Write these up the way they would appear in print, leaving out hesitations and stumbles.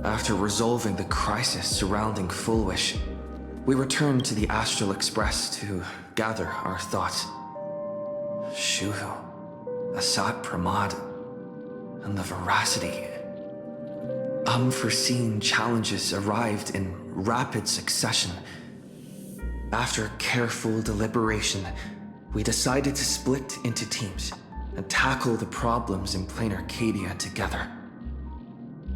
After resolving the crisis surrounding Full Wish, we returned to the Astral Express to gather our thoughts. Shuhu, Asat Pramad, and the Veracity. Unforeseen challenges arrived in rapid succession. After careful deliberation, we decided to split into teams and tackle the problems in Plain Arcadia together.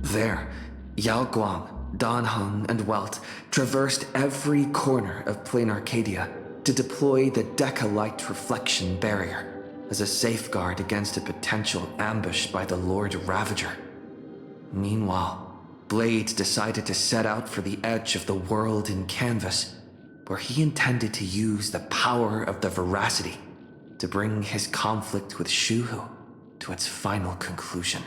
There, Yao Guang, Dan Heng, and Welt traversed every corner of Plain Arcadia to deploy the Decalite Reflection Barrier as a safeguard against a potential ambush by the Lord Ravager. Meanwhile, Blade decided to set out for the edge of the world in Canvas, where he intended to use the power of the Veracity to bring his conflict with Shuhu to its final conclusion.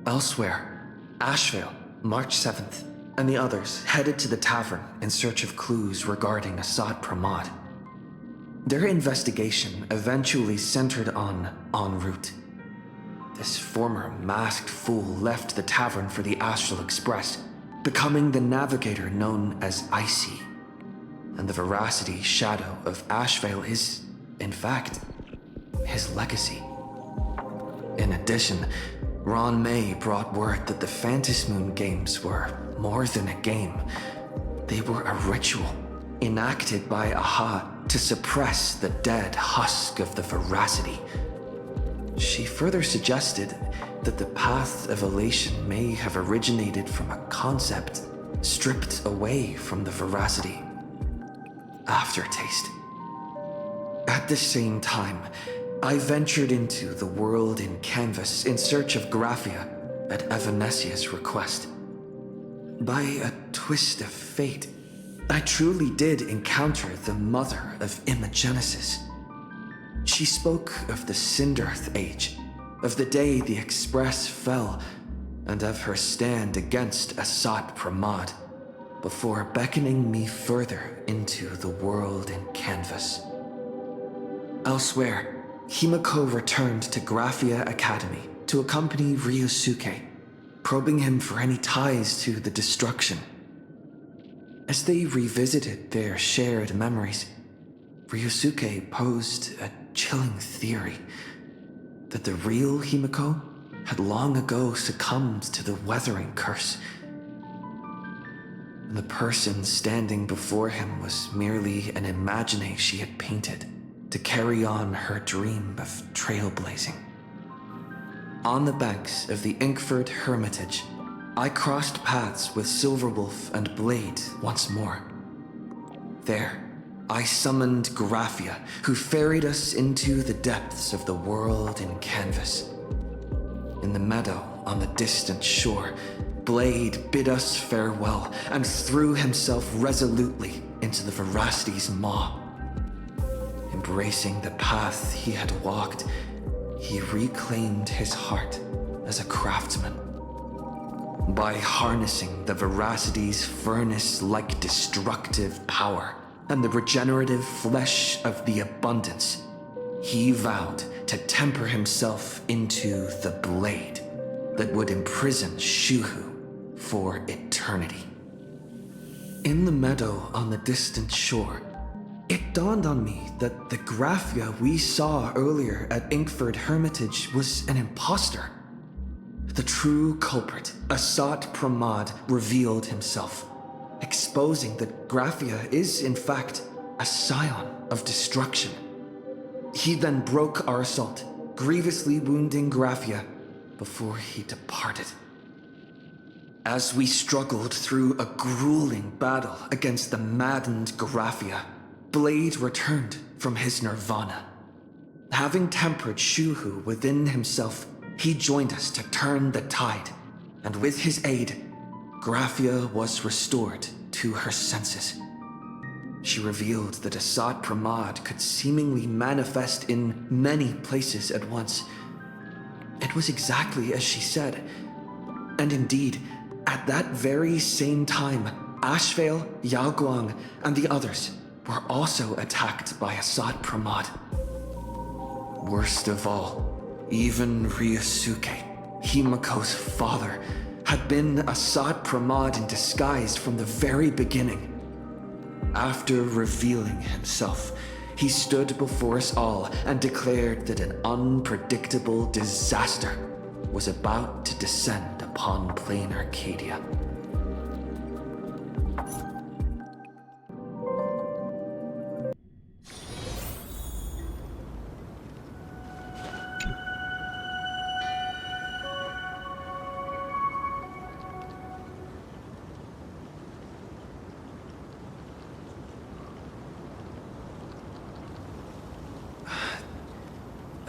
Elsewhere, Ashvale, March 7th, and the others headed to the tavern in search of clues regarding Asad Pramad. Their investigation eventually centered on En route. This former masked fool left the tavern for the Astral Express, becoming the navigator known as Icy. And the Veracity shadow of Ashvale is, in fact, his legacy. In addition, Ron May brought word that the Phantasmoon games were more than a game. They were a ritual enacted by Aha to suppress the dead husk of the Veracity. She further suggested that the path of elation may have originated from a concept stripped away from the Veracity: aftertaste. At the same time, I ventured into the world in Canvas in search of Graphia at Evanesia's request. By a twist of fate, I truly did encounter the mother of Imogenesis. She spoke of the Cinderth Age, of the day the Express fell, and of her stand against Asat Pramad, before beckoning me further into the world in Canvas. Elsewhere, Himiko returned to Graphia Academy to accompany Ryosuke, probing him for any ties to the destruction. As they revisited their shared memories, Ryosuke posed a chilling theory that the real Himiko had long ago succumbed to the weathering curse. The person standing before him was merely an imagination she had painted to carry on her dream of trailblazing. On the banks of the Inkford Hermitage, I crossed paths with Silverwolf and Blade once more. There, I summoned Graphia, who ferried us into the depths of the world in Canvas. In the meadow on the distant shore, Blade bid us farewell and threw himself resolutely into the Veracity's maw. Embracing the path he had walked, he reclaimed his heart as a craftsman. By harnessing the Veracity's furnace-like destructive power and the regenerative flesh of the abundance, he vowed to temper himself into the blade that would imprison Shuhu for eternity. In the meadow on the distant shore, it dawned on me that the Graphia we saw earlier at Inkford Hermitage was an imposter. The true culprit, Asat Pramad, revealed himself, exposing that Graphia is in fact a scion of destruction. He then broke our assault, grievously wounding Graphia before he departed. As we struggled through a grueling battle against the maddened Graphia, Blade returned from his nirvana. Having tempered Shuhu within himself, he joined us to turn the tide, and with his aid, Graphia was restored to her senses. She revealed that Asad Pramad could seemingly manifest in many places at once. It was exactly as she said. And indeed, at that very same time, Ashvale, Yao Guang, and the others were also attacked by Asad Pramad. Worst of all, even Ryosuke, Himiko's father, had been Assad Pramod in disguise from the very beginning. After revealing himself, he stood before us all and declared that an unpredictable disaster was about to descend upon plain Arcadia.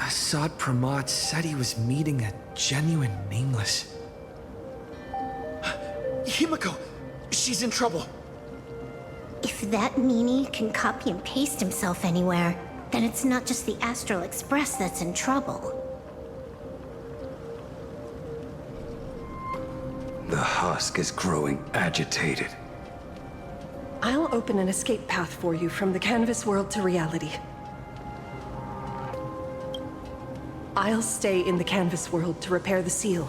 Assad Pramod said he was meeting a genuine nameless. Himiko! She's in trouble! If that meanie can copy and paste himself anywhere, then it's not just the Astral Express that's in trouble. The husk is growing agitated. I'll open an escape path for you from the canvas world to reality. I'll stay in the canvas world to repair the seal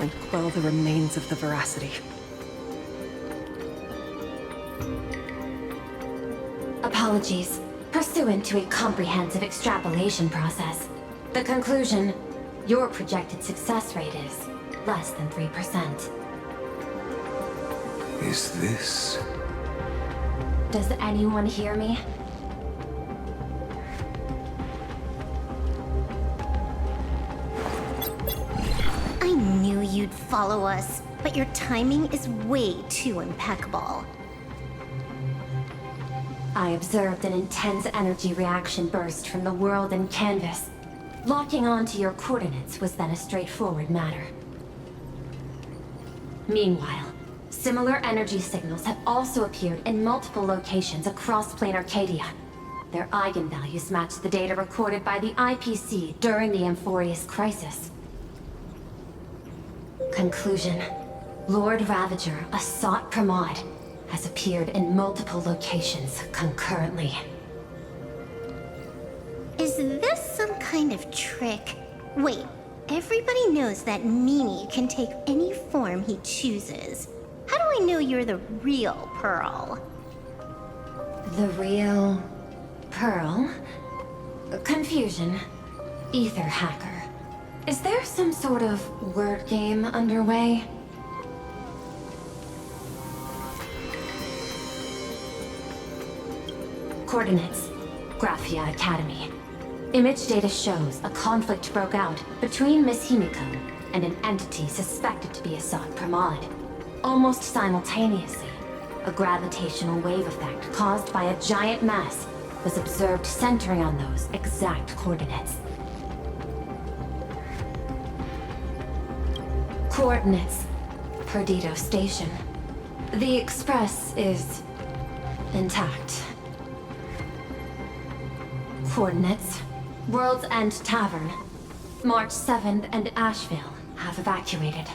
and quell the remains of the veracity. Apologies. Pursuant to a comprehensive extrapolation process, the conclusion, your projected success rate is less than 3%. Is this... Does anyone hear me? I knew you'd follow us, but your timing is way too impeccable. I observed an intense energy reaction burst from the world in canvas. Locking onto your coordinates was then a straightforward matter. Meanwhile, similar energy signals have also appeared in multiple locations across plain Arcadia. Their eigenvalues match the data recorded by the IPC during the Amphorius crisis. Conclusion. Lord Ravager, Assad Pramod, has appeared in multiple locations concurrently. Is this some kind of trick? Wait, everybody knows that meanie can take any form he chooses. How do I know you're the real Pearl? The real... Pearl? Confusion. Ether hacker. Is there some sort of word game underway? Coordinates. Graphia Academy. Image data shows a conflict broke out between Miss Himiko and an entity suspected to be Assad Pramod. Almost simultaneously, a gravitational wave effect caused by a giant mass was observed centering on those exact coordinates. Coordinates. Perdido Station. The Express is... intact. Coordinates. World's End Tavern. March 7th and Asheville have evacuated.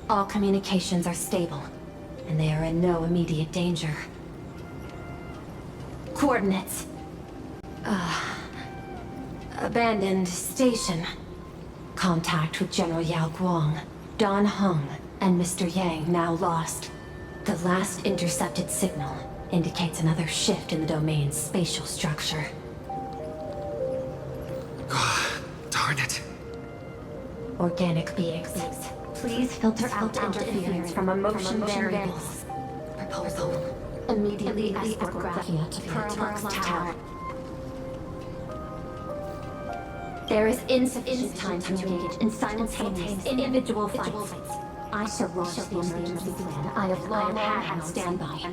All communications are stable, and they are in no immediate danger. Coordinates. Abandoned station. Contact with General Yao Guang, Don Hung, and Mr. Yang now lost. The last intercepted signal indicates another shift in the domain's spatial structure. Darn it. Organic beings. Please filter out interference from emotion variables. Proposal. Immediately escort Graphia to Pearl's Tower. There is insufficient time to engage in simultaneous individual fights. I shall launch the emergency plan I have long had on standby.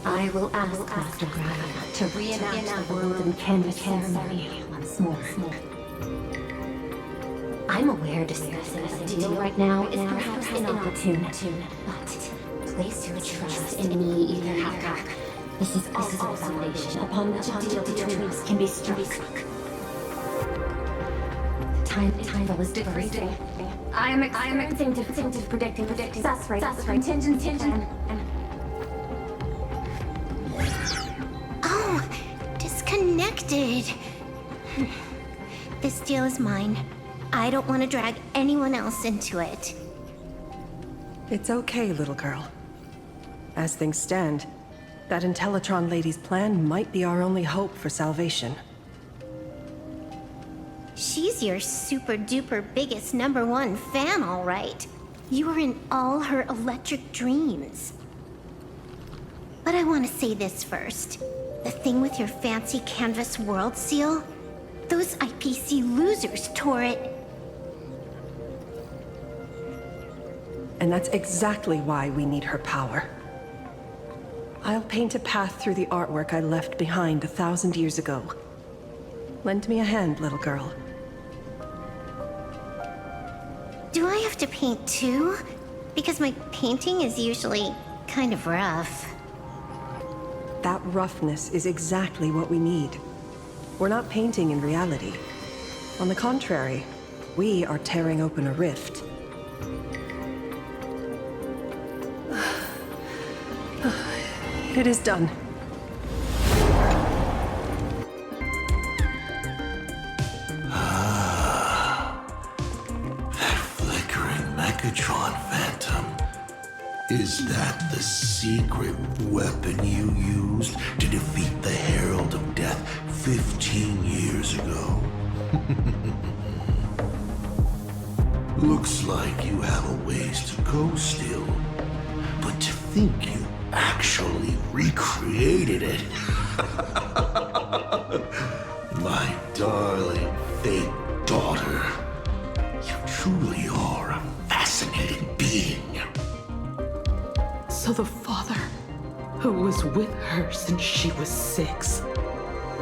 I will ask Master Graphia to reenact the world in canvas ceremony once more. I'm aware discussing a deal right now is perhaps inopportune, but place your trust in me, Ether Hacker. This is also a foundation upon which a deal between us can be struck. Time is decreasing. I am experiencing difficulty predicting success rate of the contingency plan. Oh, disconnected. This deal is mine. I don't want to drag anyone else into it. It's okay, little girl. As things stand, that Intellitron lady's plan might be our only hope for salvation. She's your super duper biggest #1 fan, all right. You are in all her electric dreams. But I want to say this first. The thing with your fancy canvas world seal? Those IPC losers tore it. And that's exactly why we need her power. I'll paint a path through the artwork I left behind 1,000 years ago. Lend me a hand, little girl. Do I have to paint too? Because my painting is usually kind of rough. That roughness is exactly what we need. We're not painting in reality. On the contrary, we are tearing open a rift. It is done. That flickering Megatron phantom. Is that the secret weapon you used to defeat the Herald of Death 15 years ago? Looks like you have a ways to go still. But to think you actually recreated it. My darling fake daughter. You truly are a fascinating being. So the father, who was with her since she was 6,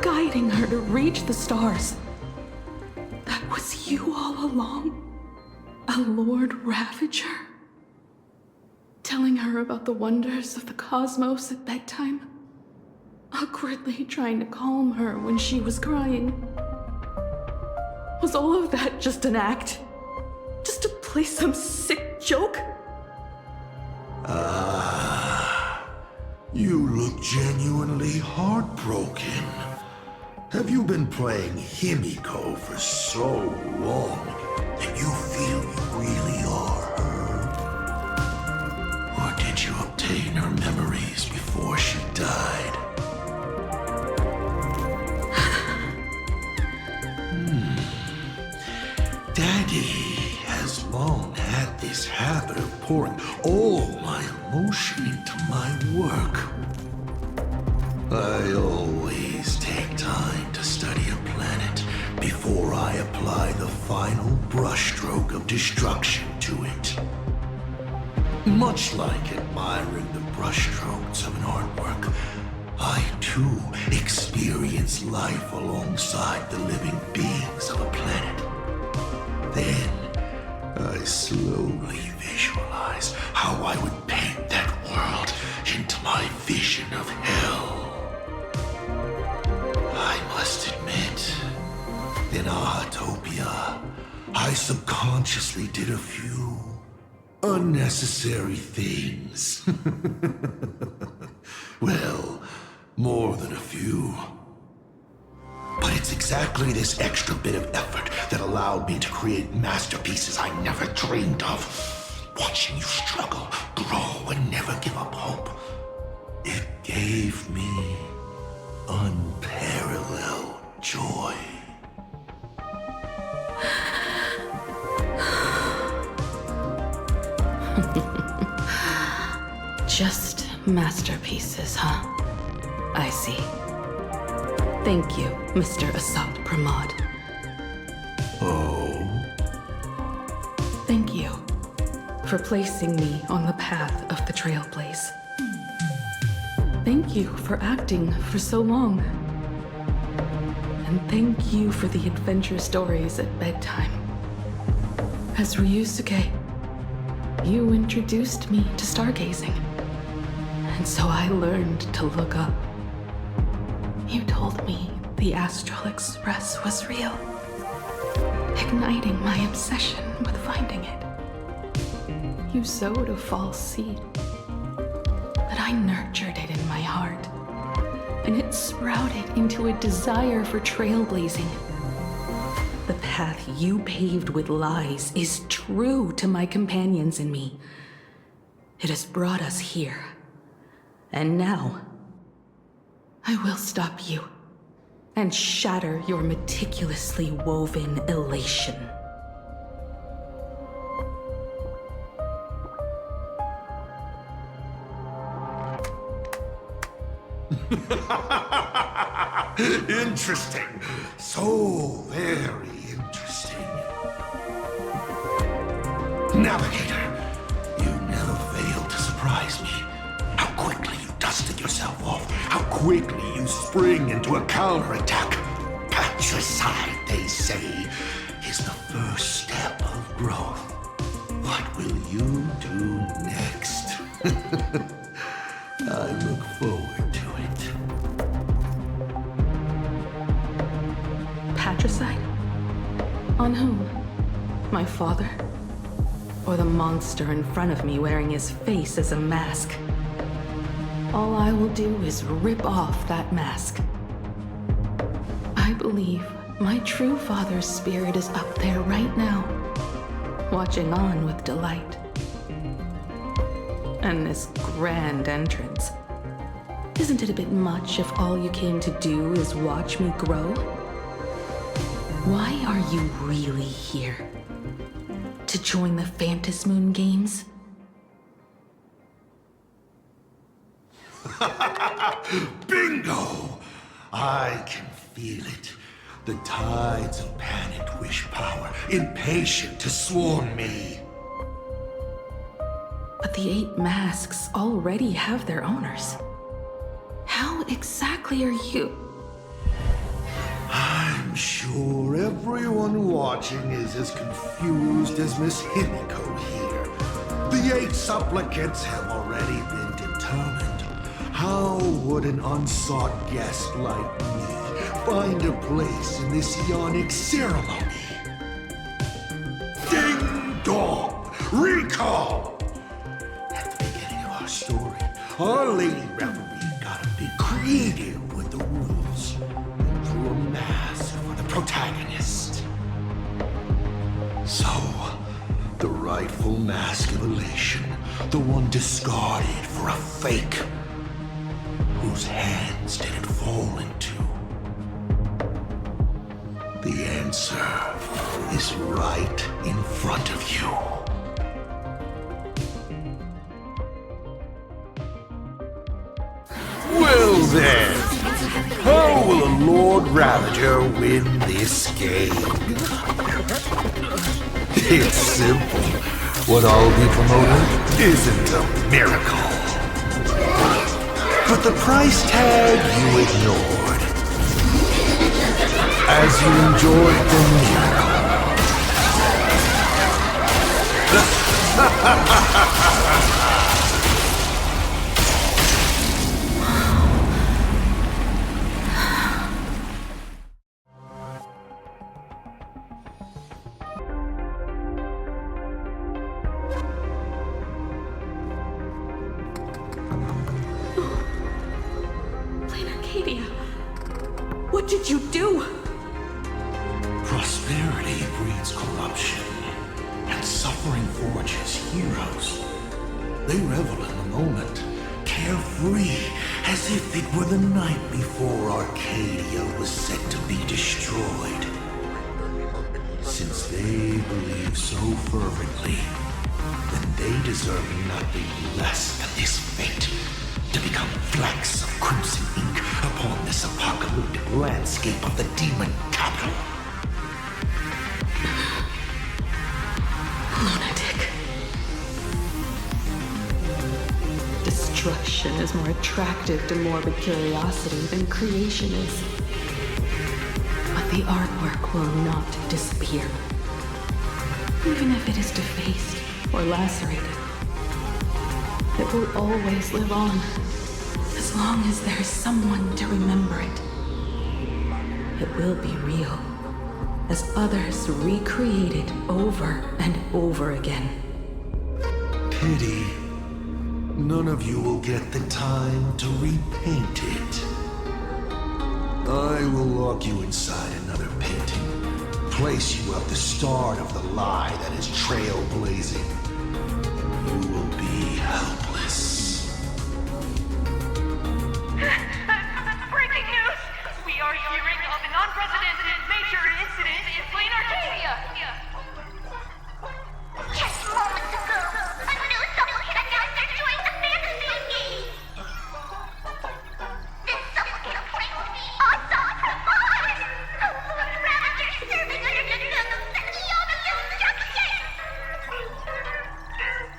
guiding her to reach the stars, that was you all along? A Lord Ravager? Telling her about the wonders of the cosmos at bedtime? Awkwardly trying to calm her when she was crying? Was all of that just an act? Just to play some sick joke? You look genuinely heartbroken. Have you been playing Himiko for so long that you feel you really are her? Or did you obtain her memories before she died? Daddy has long had this habit of pouring all my emotion into my work. I always take time to study a planet before I apply the final brushstroke of destruction to it. Much like admiring the brushstrokes of an artwork, I too experience life alongside the living beings of a planet. Then, I slowly visualize how I would paint that world into my vision of hell. I must admit, in Ahatopia, I subconsciously did a few unnecessary things. Well, more than a few. But it's exactly this extra bit of effort that allowed me to create masterpieces I never dreamed of. Watching you struggle, grow, and never give up hope. It gave me unparalleled joy. Just masterpieces, huh? I see. Thank you, Mr. Assad Pramod. Oh? Thank you for placing me on the path of the Trailblaze. Thank you for acting for so long. And thank you for the adventure stories at bedtime. As Ryusuke, you introduced me to stargazing. And so I learned to look up. You told me the Astral Express was real, igniting my obsession with finding it. You sowed a false seed, but I nurtured it in my heart, and it sprouted into a desire for trailblazing. The path you paved with lies is true to my companions and me, It has brought us here. And now, I will stop you and shatter your meticulously woven elation. Interesting. So very interesting. Navigator, you never fail to surprise me. How quickly you dusted yourself off. How quickly you spring into a counterattack. Patricide, they say, is the first step of growth. What will you do next? I look forward to it. Patricide? On whom? My father? Or the monster in front of me wearing his face as a mask? All I will do is rip off that mask. I believe my true father's spirit is up there right now, watching on with delight. And this grand entrance. Isn't it a bit much if all you came to do is watch me grow? Why are you really here? To join the Phantasmoon Games? Bingo! I can feel it. The tides of panicked wish power, impatient to swarm me. But the 8 masks already have their owners. How exactly are you? I'm sure everyone watching is as confused as Miss Himiko here. The 8 supplicants have already been determined. How would an unsought guest like me find a place in this Ionic ceremony? Ding dong! Recall! At the beginning of our story, our Lady Reverie got a bit creative with the rules and drew a mask for the protagonist. So, the rightful mask of elation, the one discarded for a fake, whose hands did it fall into? The answer is right in front of you. Well then, how will a Lord Ravager win this game? It's simple. What I'll be promoting isn't a miracle, but the price tag you ignored as you enjoyed the miracle. What did you do? Prosperity breeds corruption, and suffering forges heroes. They revel in the moment, carefree, as if it were the night before Arcadia was set to be destroyed. Since they believe so fervently, then they deserve nothing less than this fate, to become flecks of crimson ink upon this apocalyptic landscape of the demon capital. Lunatic. Destruction is more attractive to morbid curiosity than creation is. But the artwork will not disappear. Even if it is defaced or lacerated, it will always live on, as long as there is someone to remember it. It will be real, as others recreate it over and over again. Pity. None of you will get the time to repaint it. I will lock you inside another painting, place you at the start of the lie that is trailblazing. You will be helpless. Breaking news! We are hearing of an unprecedented major incident in Plain Arcadia! Just moments ago, a new supplicant announced they're doing the fantasy game. This supplicant claims to be awesome Pramod, a moon ravager serving under the eon of destruction.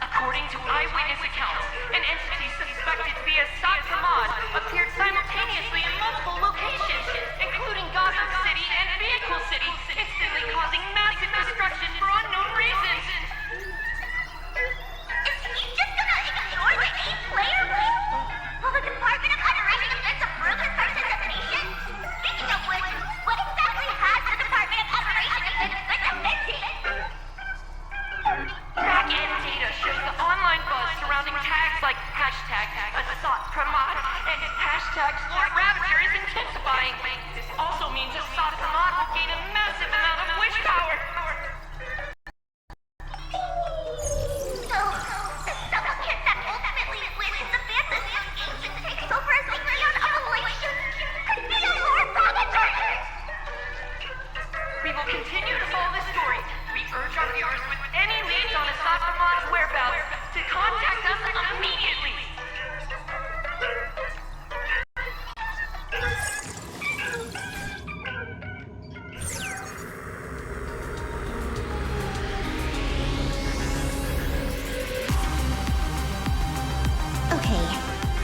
According to eyewitness accounts, an entity suspected to be a Sot Pramod appeared simultaneously in multiple locations, including Gotham City and Vehicle City, instantly causing massive destruction for unknown reasons. Is he just gonna ignore the 8-player rule? Will the Department of Underwriting Events approve his participation? Speaking of which, what exactly has the Department of Underwriting Events been inventing? Back-end data shows the online buzz surrounding tags like hashtag Assault Pramod and hashtag Lord Ravager is intensifying. This also means Assault Pramod will gain a massive amount of wish power. So, the supplicant that ultimately wins the fantasy games and takes over as the Eon of Elation could be a Lord Ravager! We will continue to follow this story. We urge our viewers with any leads on Assault Pramad's whereabouts to contact us immediately. Okay,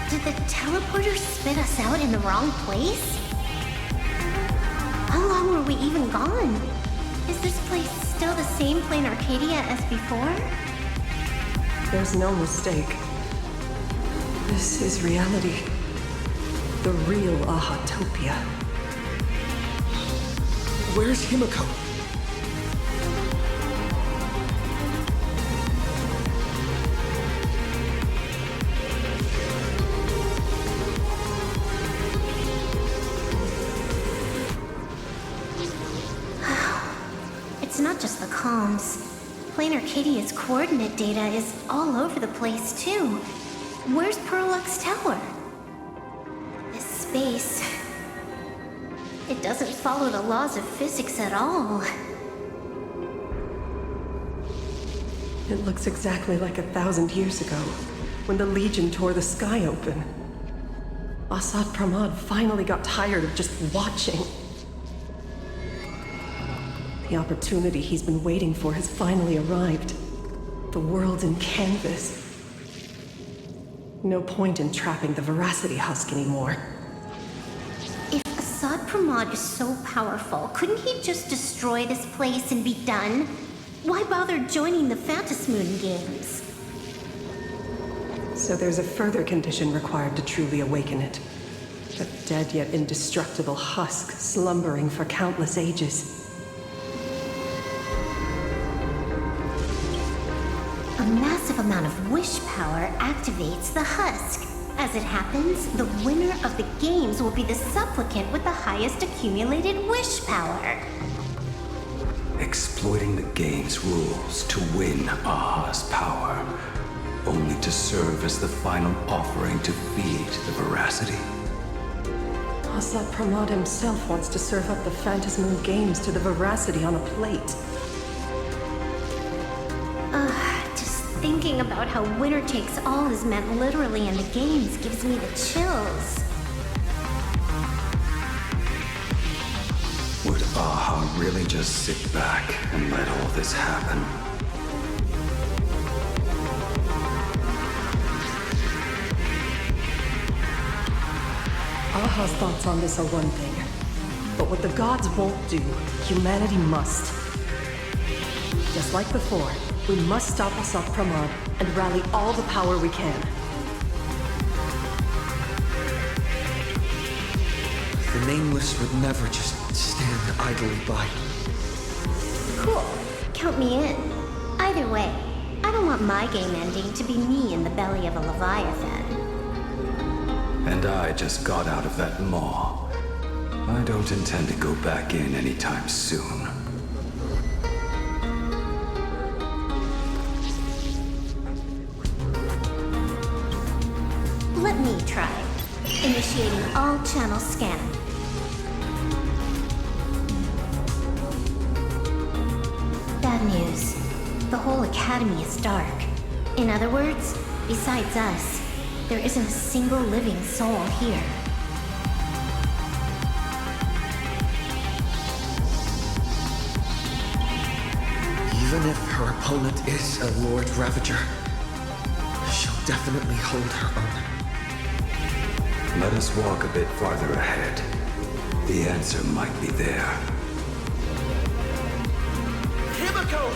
did the teleporter spit us out in the wrong place? How long were we even gone? Is this place still the same Plain Arcadia as before? There's no mistake. This is reality. The real Ahatopia. Where's Himiko? It's not just the comms. Plain Arcadia's coordinate data is all over the place, too. Where's Perlux Tower? This space... it doesn't follow the laws of physics at all. It looks exactly like 1,000 years ago, when the Legion tore the sky open. Asad Pramod finally got tired of just watching. The opportunity he's been waiting for has finally arrived. The world in canvas. No point in trapping the Veracity Husk anymore. If Asad Pramod is so powerful, couldn't he just destroy this place and be done? Why bother joining the Phantasmoon games? So there's a further condition required to truly awaken it. A dead yet indestructible husk slumbering for countless ages. A massive amount of wish power activates the husk. As it happens, the winner of the games will be the supplicant with the highest accumulated wish power. Exploiting the game's rules to win Aha's power, only to serve as the final offering to feed the Veracity. Asad Pramod himself wants to serve up the Phantasmoon games to the Veracity on a plate. Just thinking about how winner takes all is meant literally in the games gives me the chills. Would Aha really just sit back and let all this happen? Aha's thoughts on this are one thing. But what the gods won't do, humanity must. Just like before, we must stop Asad Pramod and rally all the power we can. The Nameless would never just stand idly by. Cool. Count me in. Either way, I don't want my game ending to be me in the belly of a Leviathan. And I just got out of that maw. I don't intend to go back in anytime soon. Initiating all channel scan. Bad news. The whole academy is dark. In other words, besides us, there isn't a single living soul here. Even if her opponent is a Lord Ravager, she'll definitely hold her own. Let us walk a bit farther ahead. The answer might be there. Himiko!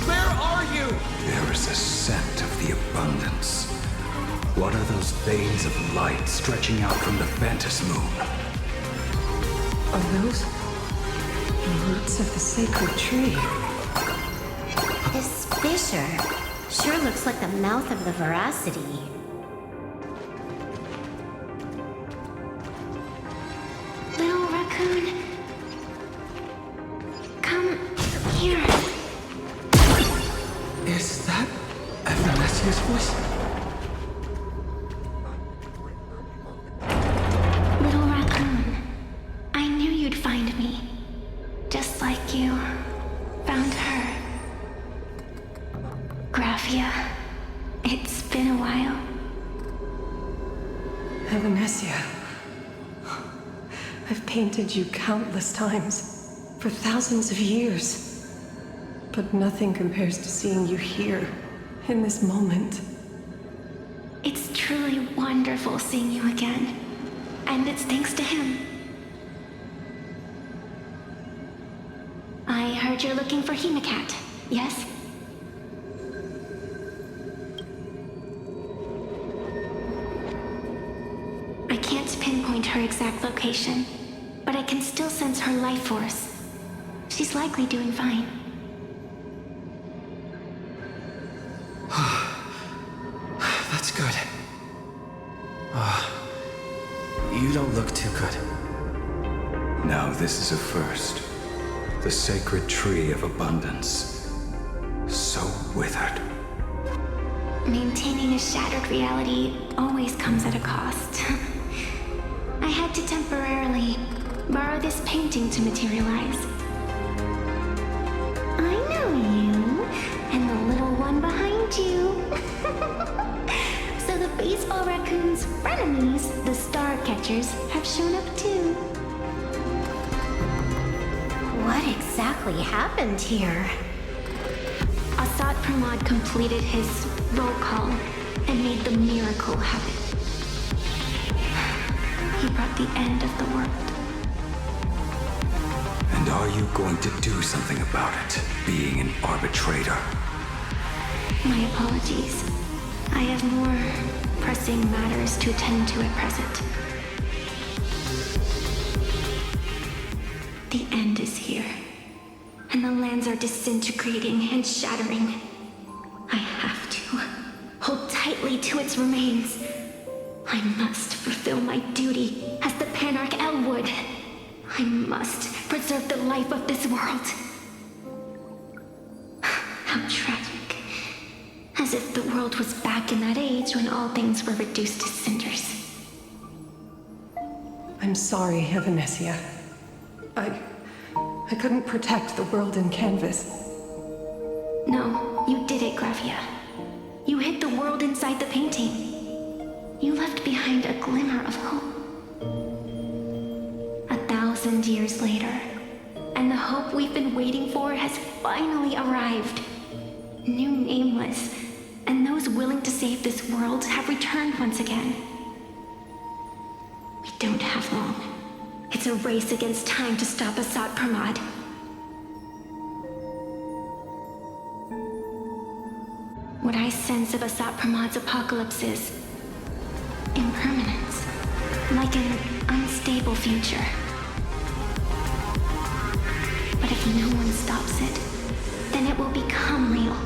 Where are you? There is a scent of the abundance. What are those veins of light stretching out from the Phantom Moon? Are those the roots of the sacred tree? This fissure sure looks like the mouth of the Veracity. Little raccoon, come here. Is that Evanesia's voice? Little raccoon, I knew you'd find me. Just like you found her. Graphia, it's been a while. Evanesia. I've painted you countless times, for thousands of years. But nothing compares to seeing you here, in this moment. It's truly wonderful seeing you again. And it's thanks to him. I heard you're looking for Hemacat, yes? I can't pinpoint her exact location, but I can still sense her life force. She's likely doing fine. That's good. You don't look too good. Now this is a first. The sacred tree of abundance. So withered. Maintaining a shattered reality always comes at a cost. I had to temporarily borrow this painting to materialize. I know you, and the little one behind you. So the baseball raccoon's frenemies, the star catchers, have shown up too. What exactly happened here? Assad Pramod completed his roll call and made the miracle happen. He brought the end of the world. And are you going to do something about it, being an arbitrator? My apologies. I have more pressing matters to attend to at present. The end is here, and the lands are disintegrating and shattering. I have to hold tightly to its remains. I must fulfill my duty as the Panarch Elwood. I must preserve the life of this world. How tragic. As if the world was back in that age when all things were reduced to cinders. I'm sorry, Evanesia. I couldn't protect the world in canvas. No, you did it, Graphia. You hid the world inside the painting. You left behind a glimmer of hope. 1,000 years later, and the hope we've been waiting for has finally arrived. New Nameless, and those willing to save this world have returned once again. We don't have long. It's a race against time to stop Assad Pramod. What I sense of Assad Pramod's apocalypse is impermanence, like an unstable future. But if no one stops it, then it will become real.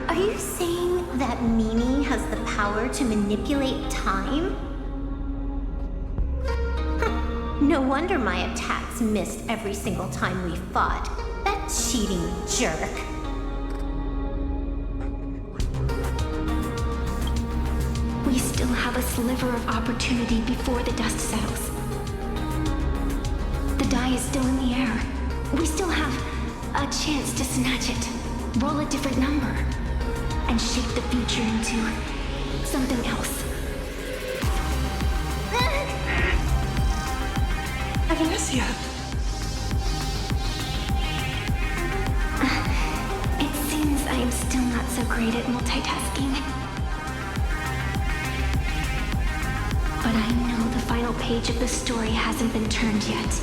Are you saying that Mimi has the power to manipulate time? No wonder my attacks missed every single time we fought. That cheating jerk. We still have a sliver of opportunity before the dust settles. The die is still in the air. We still have a chance to snatch it, roll a different number, and shape the future into something else. Venetia! It seems I am still not so great at multitasking. But I know the final page of the story hasn't been turned yet.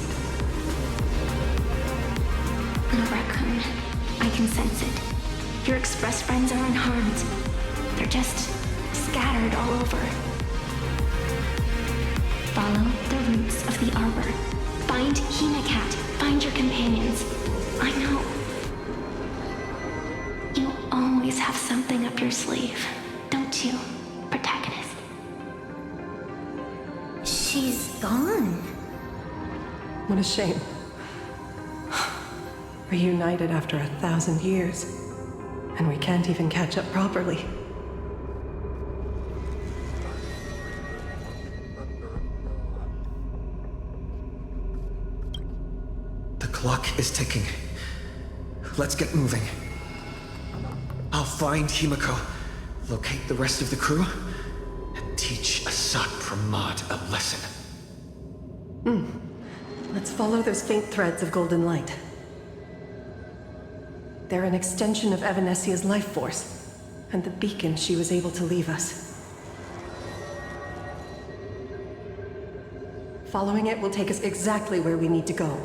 Little raccoon, I can sense it. Your express friends are unharmed. They're just scattered all over. Follow the roots of the arbor. Find Hinacat. Find your companions. I know. You always have something up your sleeve, don't you, protagonist? She's gone. What a shame. Reunited after 1,000 years, and we can't even catch up properly. The clock is ticking. Let's get moving. I'll find Himiko, locate the rest of the crew, and teach Asat Pramod a lesson. Let's follow those faint threads of golden light. They're an extension of Evanesia's life force, and the beacon she was able to leave us. Following it will take us exactly where we need to go.